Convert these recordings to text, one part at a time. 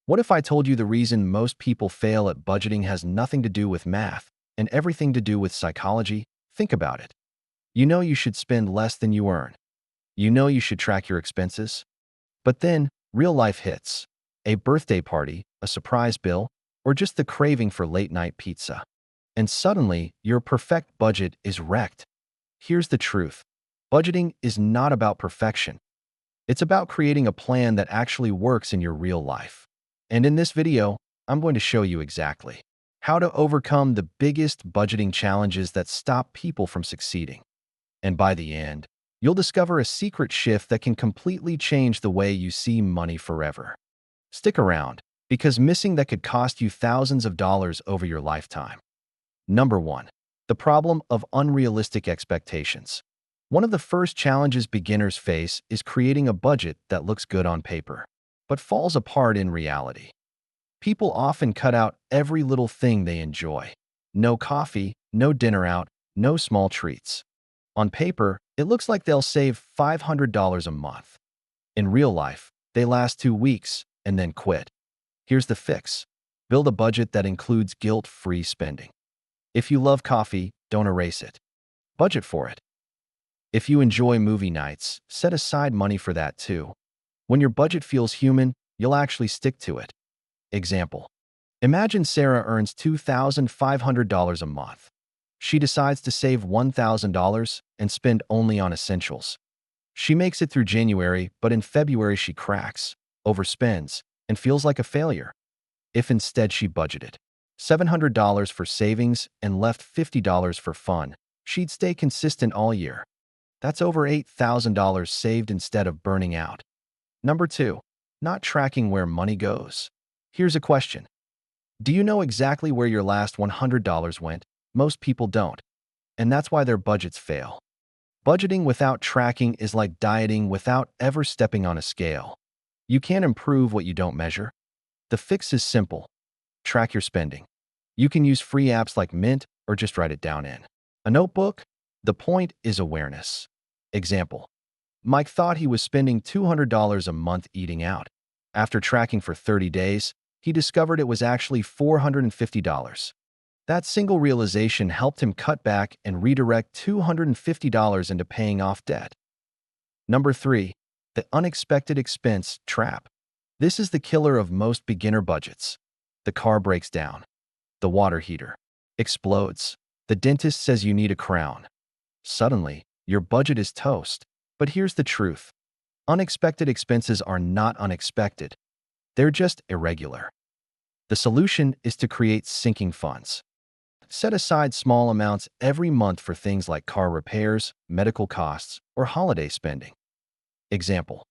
What if I told you the reason most people fail at budgeting has nothing to do with math and everything to do with psychology? Think about it. You know you should spend less than you earn. You know you should track your expenses. But then, real life hits. A birthday party, a surprise bill, or just the craving for late-night pizza. And suddenly, your perfect budget is wrecked. Here's the truth. Budgeting is not about perfection. It's about creating a plan that actually works in your real life. And in this video, I'm going to show you exactly how to overcome the biggest budgeting challenges that stop people from succeeding. And by the end, you'll discover a secret shift that can completely change the way you see money forever. Stick around, because missing that could cost you thousands of dollars over your lifetime. Number 1. The problem of unrealistic expectations. One of the first challenges beginners face is creating a budget that looks good on paper, but falls apart in reality. People often cut out every little thing they enjoy. No coffee, no dinner out, no small treats. On paper, it looks like they'll save $500 a month. In real life, they last 2 weeks and then quit. Here's the fix. Build a budget that includes guilt-free spending. If you love coffee, don't erase it. Budget for it. If you enjoy movie nights, set aside money for that too. When your budget feels human, you'll actually stick to it. Example. Imagine Sarah earns $2,500 a month. She decides to save $1,000 and spend only on essentials. She makes it through January, but in February she cracks, overspends, and feels like a failure. If instead she budgeted $700 for savings and left $50 for fun, she'd stay consistent all year. That's over $8,000 saved instead of burning out. Number 2. Not tracking where money goes. Here's a question. Do you know exactly where your last $100 went? Most people don't. And that's why their budgets fail. Budgeting without tracking is like dieting without ever stepping on a scale. You can't improve what you don't measure. The fix is simple. Track your spending. You can use free apps like Mint or just write it down in a notebook. The point is awareness. Example. Mike thought he was spending $200 a month eating out. After tracking for 30 days, he discovered it was actually $450. That single realization helped him cut back and redirect $250 into paying off debt. Number 3. The unexpected expense trap. This is the killer of most beginner budgets. The car breaks down. The water heater explodes. The dentist says you need a crown. Suddenly, your budget is toast. But here's the truth. Unexpected expenses are not unexpected. They're just irregular. The solution is to create sinking funds. Set aside small amounts every month for things like car repairs, medical costs, or holiday spending. Example.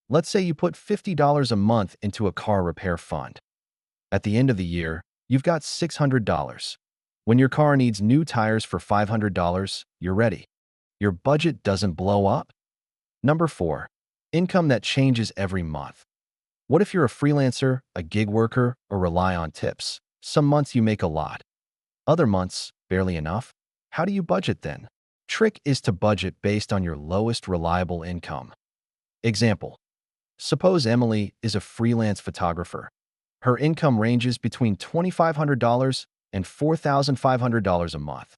Let's say you put $50 a month into a car repair fund. At the end of the year, you've got $600. When your car needs new tires for $500, you're ready. Your budget doesn't blow up. Number 4. Income that changes every month. What if you're a freelancer, a gig worker, or rely on tips? Some months you make a lot. Other months, barely enough. How do you budget then? Trick is to budget based on your lowest reliable income. Example. Suppose Emily is a freelance photographer. Her income ranges between $2,500 and $4,500 a month.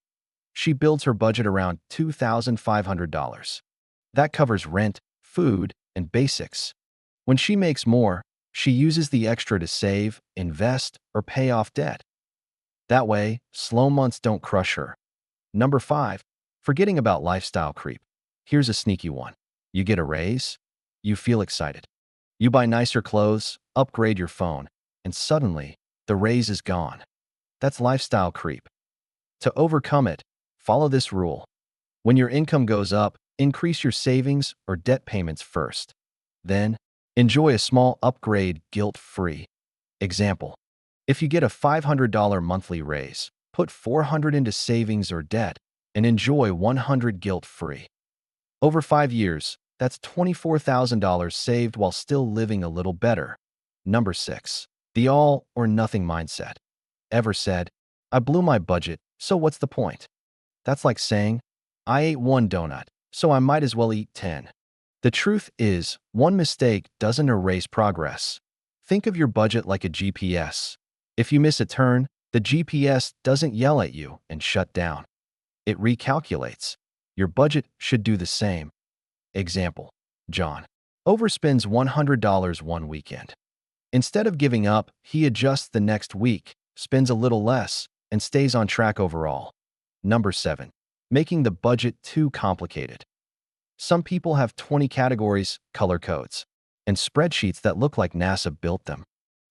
She builds her budget around $2,500. That covers rent, food, and basics. When she makes more, she uses the extra to save, invest, or pay off debt. That way, slow months don't crush her. Number 5. Forgetting about lifestyle creep. Here's a sneaky one. You get a raise. You feel excited. You buy nicer clothes, upgrade your phone, and suddenly, the raise is gone. That's lifestyle creep. To overcome it, follow this rule. When your income goes up, increase your savings or debt payments first. Then, enjoy a small upgrade guilt-free. Example. If you get a $500 monthly raise, put $400 into savings or debt and enjoy $100 guilt-free. Over 5 years, that's $24,000 saved while still living a little better. Number 6. The all or nothing mindset. Ever said, I blew my budget, so what's the point? That's like saying, I ate 1 donut, so I might as well eat 10. The truth is, one mistake doesn't erase progress. Think of your budget like a GPS. If you miss a turn, the GPS doesn't yell at you and shut down. It recalculates. Your budget should do the same. Example: John overspends $100 one weekend. Instead of giving up, he adjusts the next week, spends a little less, and stays on track overall. Number 7. Making the budget too complicated. Some people have 20 categories, color codes, and spreadsheets that look like NASA built them.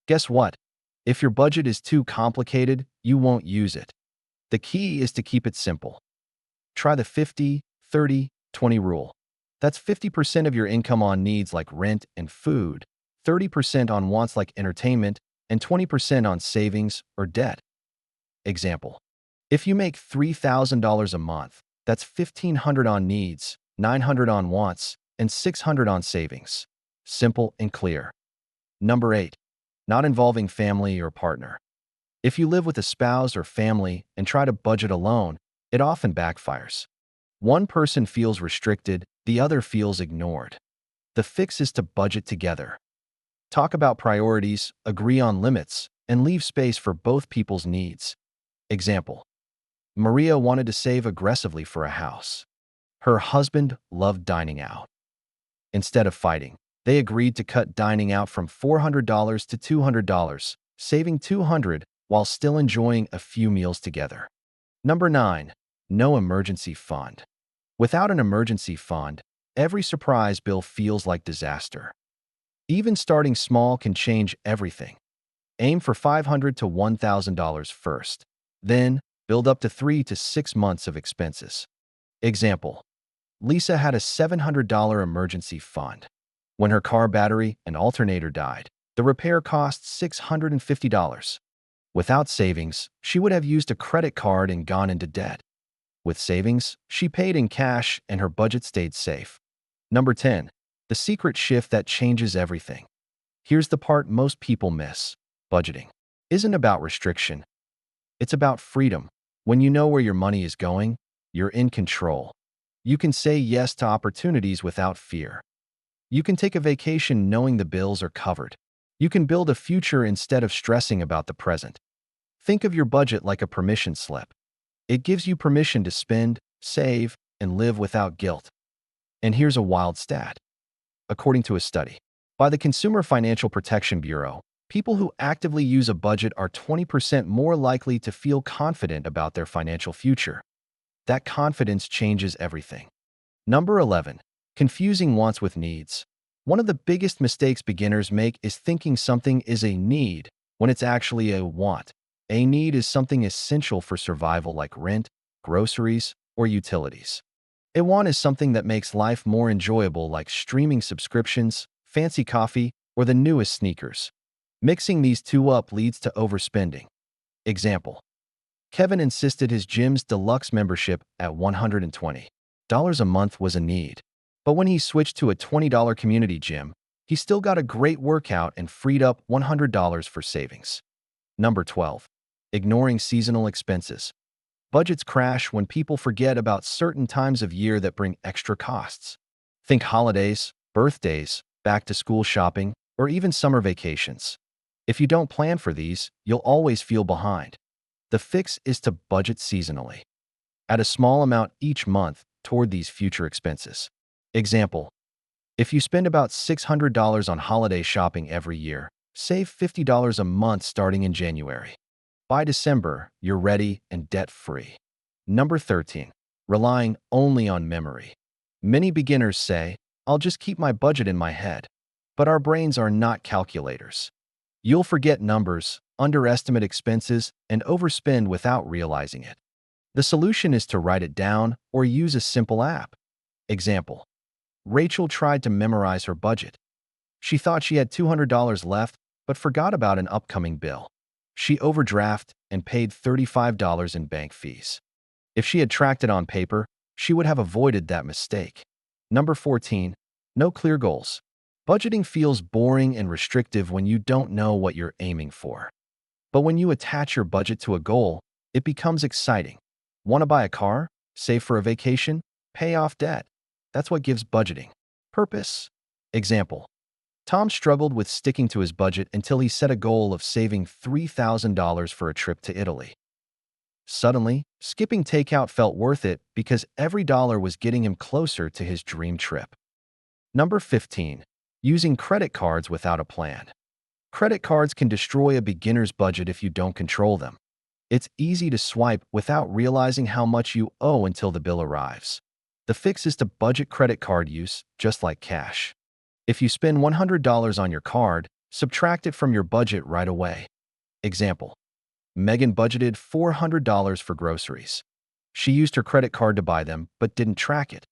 Guess what? If your budget is too complicated, you won't use it. The key is to keep it simple. Try the 50-30-20 rule. That's 50% of your income on needs like rent and food, 30% on wants like entertainment, and 20% on savings or debt. Example: if you make $3,000 a month, that's $1,500 on needs, $900 on wants, and $600 on savings. Simple and clear. Number 8. Not involving family or partner. If you live with a spouse or family and try to budget alone, it often backfires. One person feels restricted, the other feels ignored. The fix is to budget together. Talk about priorities, agree on limits, and leave space for both people's needs. Example: Maria wanted to save aggressively for a house. Her husband loved dining out. Instead of fighting, they agreed to cut dining out from $400 to $200, saving $200 while still enjoying a few meals together. Number 9. No emergency fund. Without an emergency fund, every surprise bill feels like disaster. Even starting small can change everything. Aim for $500 to $1,000 first. Then, build up to 3 to 6 months of expenses. Example: Lisa had a $700 emergency fund. When her car battery and alternator died, the repair cost $650. Without savings, she would have used a credit card and gone into debt. With savings, she paid in cash and her budget stayed safe. Number 10. The secret shift that changes everything. Here's the part most people miss. Budgeting isn't about restriction. It's about freedom. When you know where your money is going, you're in control. You can say yes to opportunities without fear. You can take a vacation knowing the bills are covered. You can build a future instead of stressing about the present. Think of your budget like a permission slip. It gives you permission to spend, save, and live without guilt. And here's a wild stat. According to a study by the Consumer Financial Protection Bureau, people who actively use a budget are 20% more likely to feel confident about their financial future. That confidence changes everything. Number 11. Confusing wants with needs. One of the biggest mistakes beginners make is thinking something is a need when it's actually a want. A need is something essential for survival like rent, groceries, or utilities. A want is something that makes life more enjoyable like streaming subscriptions, fancy coffee, or the newest sneakers. Mixing these two up leads to overspending. Example: Kevin insisted his gym's deluxe membership at $120 a month was a need. But when he switched to a $20 community gym, he still got a great workout and freed up $100 for savings. Number 12. Ignoring seasonal expenses. Budgets crash when people forget about certain times of year that bring extra costs. Think holidays, birthdays, back-to-school shopping, or even summer vacations. If you don't plan for these, you'll always feel behind. The fix is to budget seasonally. Add a small amount each month toward these future expenses. Example: if you spend about $600 on holiday shopping every year, save $50 a month starting in January. By December, you're ready and debt-free. Number 13. Relying only on memory. Many beginners say, "I'll just keep my budget in my head." But our brains are not calculators. You'll forget numbers, underestimate expenses, and overspend without realizing it. The solution is to write it down or use a simple app. Example: Rachel tried to memorize her budget. She thought she had $200 left, but forgot about an upcoming bill. She overdrafted and paid $35 in bank fees. If she had tracked it on paper, she would have avoided that mistake. Number 14. No clear goals. Budgeting feels boring and restrictive when you don't know what you're aiming for. But when you attach your budget to a goal, it becomes exciting. Want to buy a car? Save for a vacation? Pay off debt? That's what gives budgeting purpose. Example: Tom struggled with sticking to his budget until he set a goal of saving $3,000 for a trip to Italy. Suddenly, skipping takeout felt worth it because every dollar was getting him closer to his dream trip. Number 15. Using credit cards without a plan. Credit cards can destroy a beginner's budget if you don't control them. It's easy to swipe without realizing how much you owe until the bill arrives. The fix is to budget credit card use, just like cash. If you spend $100 on your card, subtract it from your budget right away. Example: Megan budgeted $400 for groceries. She used her credit card to buy them, but didn't track it.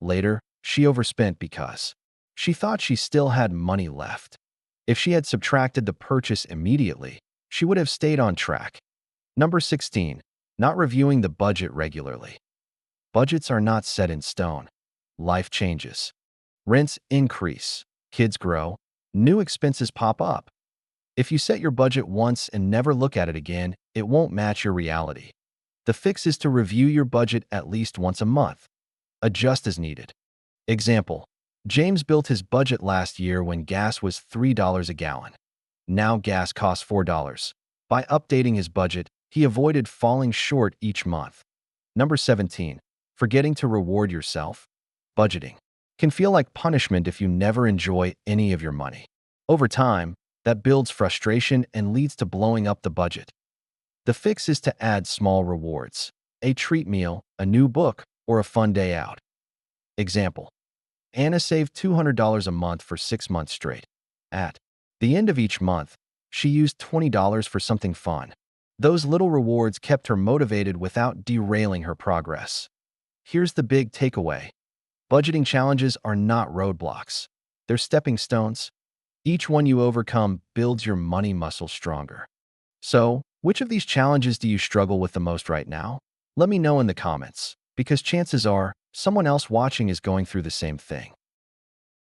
Later, she overspent because she thought she still had money left. If she had subtracted the purchase immediately, she would have stayed on track. Number 16. Not reviewing the budget regularly. Budgets are not set in stone. Life changes. Rents increase. Kids grow. New expenses pop up. If you set your budget once and never look at it again, it won't match your reality. The fix is to review your budget at least once a month. Adjust as needed. Example: James built his budget last year when gas was $3 a gallon. Now gas costs $4. By updating his budget, he avoided falling short each month. Number 17. Forgetting to reward yourself. Budgeting can feel like punishment if you never enjoy any of your money. Over time, that builds frustration and leads to blowing up the budget. The fix is to add small rewards: a treat meal, a new book, or a fun day out. Example: Anna saved $200 a month for 6 months straight. At the end of each month, she used $20 for something fun. Those little rewards kept her motivated without derailing her progress. Here's the big takeaway: budgeting challenges are not roadblocks. They're stepping stones. Each one you overcome builds your money muscle stronger. So, which of these challenges do you struggle with the most right now? Let me know in the comments, because chances are someone else watching is going through the same thing.